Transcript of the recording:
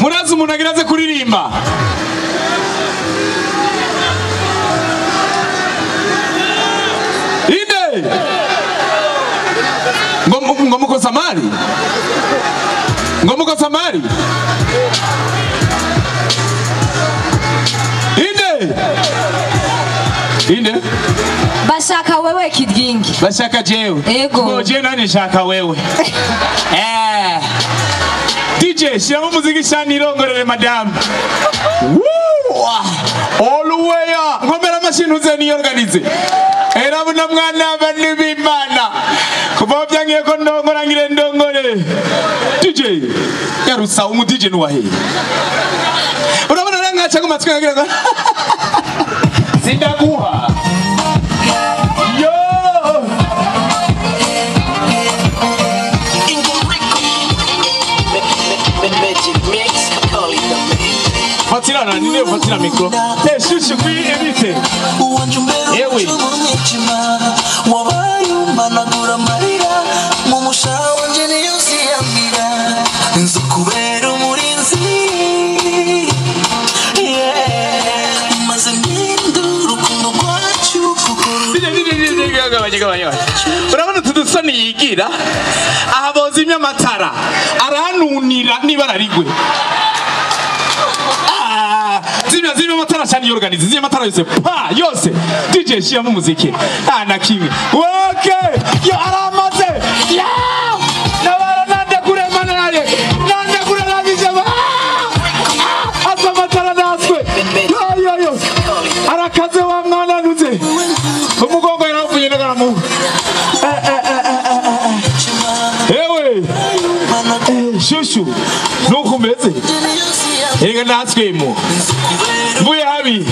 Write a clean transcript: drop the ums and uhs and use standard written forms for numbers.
murazi umuntu agiraze kuririmba inde ngo mukosa mali ngo mukosa mali inde bashaka wewe kidgingi bashaka jewe ego je nani shaka wewe DJ shiramo muziki shani irongorere madame all the way ngomera mashini uze niyorganize era buna mwana abandi bimana kuba byangiye ko ndongora ngire ndongore DJ yarusa umu DJ nuwahe urabona rangacha ku matwi ngira sindaguha yo Fatira na nini fatira mikro te shushu kwi ebite ewe wabayumba nagura marira mu mushawo nje niyo siyamira nzo kubera umurinzi maze nduru kuno kwacu urabona tudusoni yigira ahabozimya amatara aranunira nibara rigwe zimya matara cyane yorganize zimya matara yose pa yose DJ shiyamo muziki na kimwe okay yo aramaze ya nabara nande kure manare nande kure labije asa matara naswe yo arakaze wa mwana nuze umugongo yaravuye ndagaramu ewe shushu nukumeze ega natswemo mbuye habi